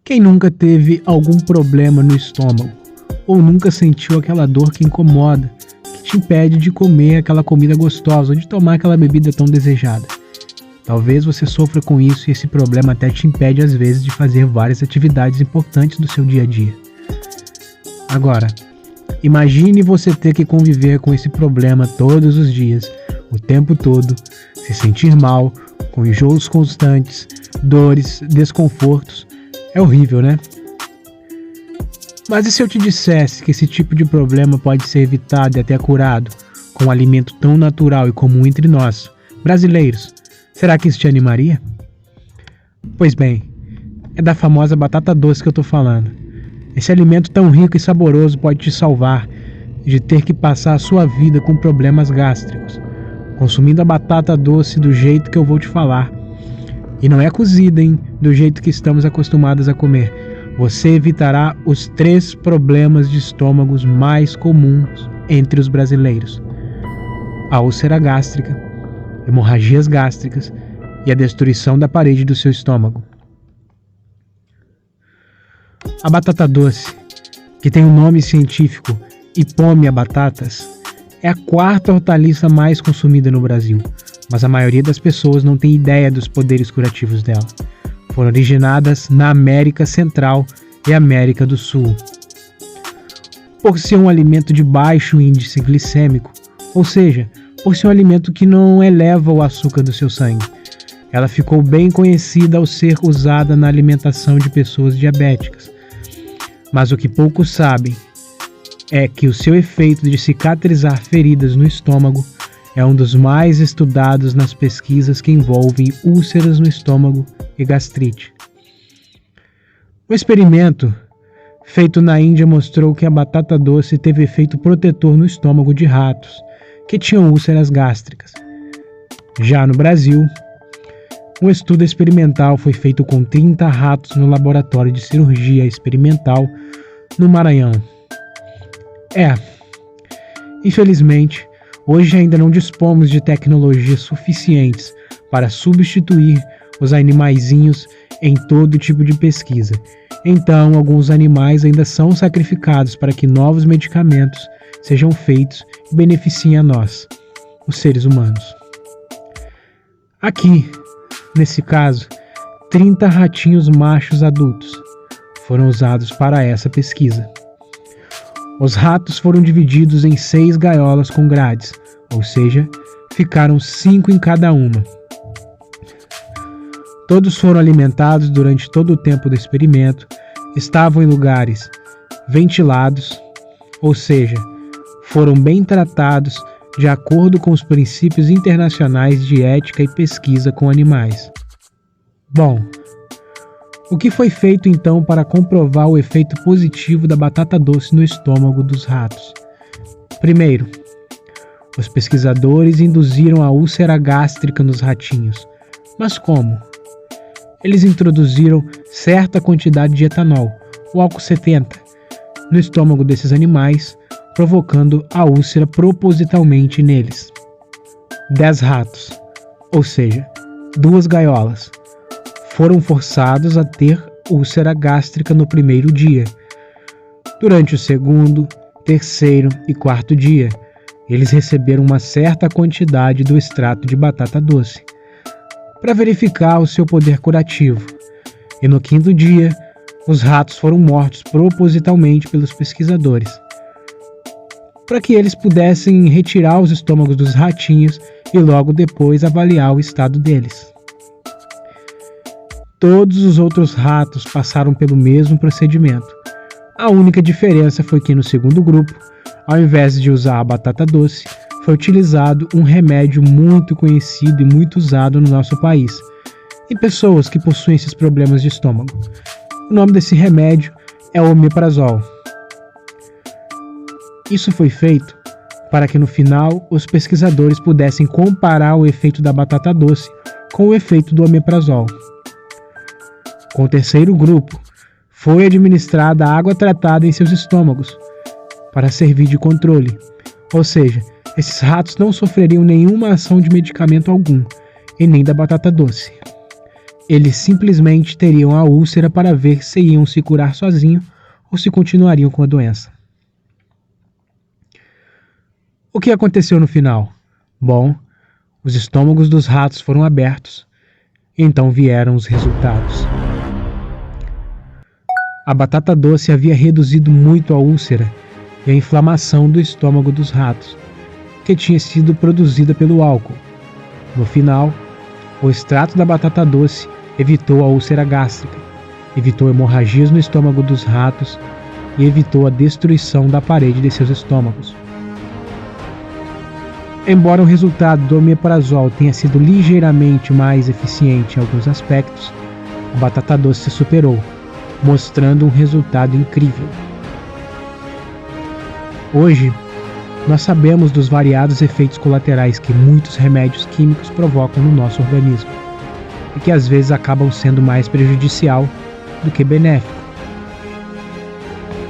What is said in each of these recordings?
Quem nunca teve algum problema no estômago? Ou nunca sentiu aquela dor que incomoda, que te impede de comer aquela comida gostosa ou de tomar aquela bebida tão desejada? Talvez você sofra com isso e esse problema até te impede às vezes de fazer várias atividades importantes do seu dia a dia. Agora, imagine você ter que conviver com esse problema todos os dias, o tempo todo, se sentir mal, com enjoos constantes, dores, desconfortos. É horrível, né? Mas e se eu te dissesse que esse tipo de problema pode ser evitado e até curado com um alimento tão natural e comum entre nós, brasileiros? Será que isso te animaria? Pois bem, é da famosa batata doce que eu tô falando. Esse alimento tão rico e saboroso pode te salvar de ter que passar a sua vida com problemas gástricos, consumindo a batata doce do jeito que eu vou te falar. E não é cozida, hein? Do jeito que estamos acostumados a comer. Você evitará os 3 problemas de estômagos mais comuns entre os brasileiros: a úlcera gástrica, hemorragias gástricas e a destruição da parede do seu estômago. A batata doce, que tem o nome científico Ipomea batatas, é a 4ª hortaliça mais consumida no Brasil, mas a maioria das pessoas não tem ideia dos poderes curativos dela. Foram originadas na América Central e América do Sul. Por ser um alimento de baixo índice glicêmico, ou seja, por ser um alimento que não eleva o açúcar do seu sangue, ela ficou bem conhecida ao ser usada na alimentação de pessoas diabéticas. Mas o que poucos sabem é que o seu efeito de cicatrizar feridas no estômago é um dos mais estudados nas pesquisas que envolvem úlceras no estômago e gastrite. O experimento feito na Índia mostrou que a batata doce teve efeito protetor no estômago de ratos que tinham úlceras gástricas. Já no Brasil, um estudo experimental foi feito com 30 ratos no laboratório de cirurgia experimental no Maranhão. Infelizmente, hoje ainda não dispomos de tecnologias suficientes para substituir os animaizinhos em todo tipo de pesquisa. Então, alguns animais ainda são sacrificados para que novos medicamentos sejam feitos e beneficiem a nós, os seres humanos. Aqui, nesse caso, 30 ratinhos machos adultos foram usados para essa pesquisa. Os ratos foram divididos em 6 gaiolas com grades, ou seja, ficaram 5 em cada uma. Todos foram alimentados durante todo o tempo do experimento, estavam em lugares ventilados, ou seja, foram bem tratados de acordo com os princípios internacionais de ética e pesquisa com animais. Bom, o que foi feito então para comprovar o efeito positivo da batata doce no estômago dos ratos? Primeiro, os pesquisadores induziram a úlcera gástrica nos ratinhos. Mas como? Eles introduziram certa quantidade de etanol, o álcool 70, no estômago desses animais, provocando a úlcera propositalmente neles. 10 ratos, ou seja, 2 gaiolas, foram forçados a ter úlcera gástrica no primeiro dia. Durante o segundo, terceiro e 4º dia, eles receberam uma certa quantidade do extrato de batata doce, para verificar o seu poder curativo. E no 5º dia, os ratos foram mortos propositalmente pelos pesquisadores, para que eles pudessem retirar os estômagos dos ratinhos e logo depois avaliar o estado deles. Todos os outros ratos passaram pelo mesmo procedimento. A única diferença foi que no segundo grupo, ao invés de usar a batata doce, foi utilizado um remédio muito conhecido e muito usado no nosso país, em pessoas que possuem esses problemas de estômago. O nome desse remédio é o omeprazol. Isso foi feito para que no final os pesquisadores pudessem comparar o efeito da batata doce com o efeito do omeprazol. Com o terceiro grupo, foi administrada água tratada em seus estômagos para servir de controle, ou seja, esses ratos não sofreriam nenhuma ação de medicamento algum e nem da batata doce. Eles simplesmente teriam a úlcera para ver se iam se curar sozinho ou se continuariam com a doença. O que aconteceu no final? Bom, os estômagos dos ratos foram abertos, e então vieram os resultados. A batata doce havia reduzido muito a úlcera e a inflamação do estômago dos ratos, que tinha sido produzida pelo álcool. No final, o extrato da batata doce evitou a úlcera gástrica, evitou hemorragias no estômago dos ratos e evitou a destruição da parede de seus estômagos. Embora o resultado do omeprazol tenha sido ligeiramente mais eficiente em alguns aspectos, a batata doce se superou, mostrando um resultado incrível. Hoje, nós sabemos dos variados efeitos colaterais que muitos remédios químicos provocam no nosso organismo, e que às vezes acabam sendo mais prejudicial do que benéfico.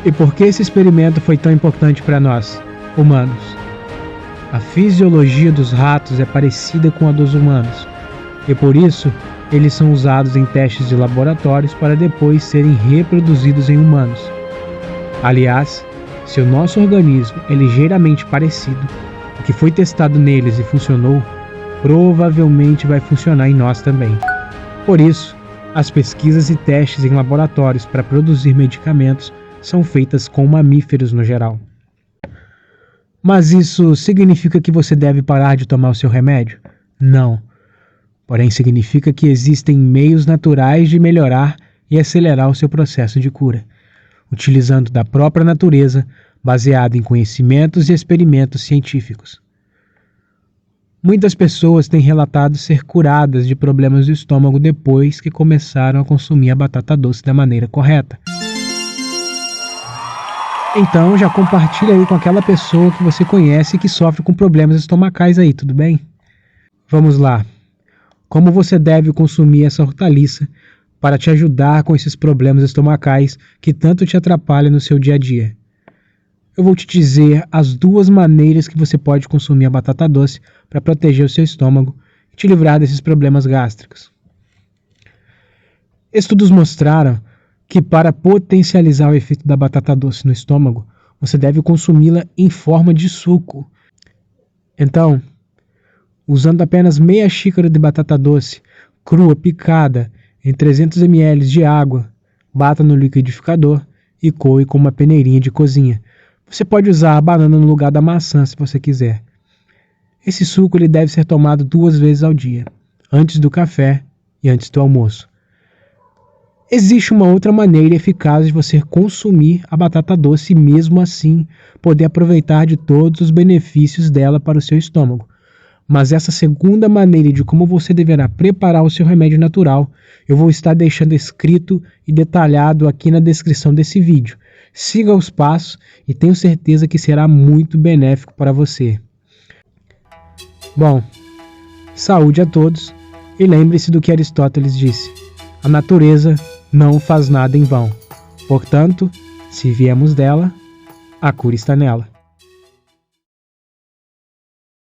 E por que esse experimento foi tão importante para nós, humanos? A fisiologia dos ratos é parecida com a dos humanos, e por isso eles são usados em testes de laboratórios para depois serem reproduzidos em humanos. Aliás, se o nosso organismo é ligeiramente parecido, o que foi testado neles e funcionou, provavelmente vai funcionar em nós também. Por isso, as pesquisas e testes em laboratórios para produzir medicamentos são feitas com mamíferos no geral. Mas isso significa que você deve parar de tomar o seu remédio? Não. Porém, significa que existem meios naturais de melhorar e acelerar o seu processo de cura, utilizando da própria natureza, baseado em conhecimentos e experimentos científicos. Muitas pessoas têm relatado ser curadas de problemas do estômago depois que começaram a consumir a batata doce da maneira correta. Então já compartilha aí com aquela pessoa que você conhece que sofre com problemas estomacais aí, tudo bem? Vamos lá. Como você deve consumir essa hortaliça para te ajudar com esses problemas estomacais que tanto te atrapalham no seu dia a dia? Eu vou te dizer as 2 maneiras que você pode consumir a batata doce para proteger o seu estômago e te livrar desses problemas gástricos. Estudos mostraram que para potencializar o efeito da batata doce no estômago, você deve consumi-la em forma de suco. Então, usando apenas meia xícara de batata doce, crua, picada, em 300 ml de água, bata no liquidificador e coe com uma peneirinha de cozinha. Você pode usar a banana no lugar da maçã se você quiser. Esse suco ele deve ser tomado 2 vezes ao dia, antes do café e antes do almoço. Existe uma outra maneira eficaz de você consumir a batata doce e mesmo assim poder aproveitar de todos os benefícios dela para o seu estômago. Mas essa segunda maneira de como você deverá preparar o seu remédio natural, eu vou estar deixando escrito e detalhado aqui na descrição desse vídeo. Siga os passos e tenho certeza que será muito benéfico para você. Bom, saúde a todos e lembre-se do que Aristóteles disse: a natureza não faz nada em vão. Portanto, se viemos dela, a cura está nela.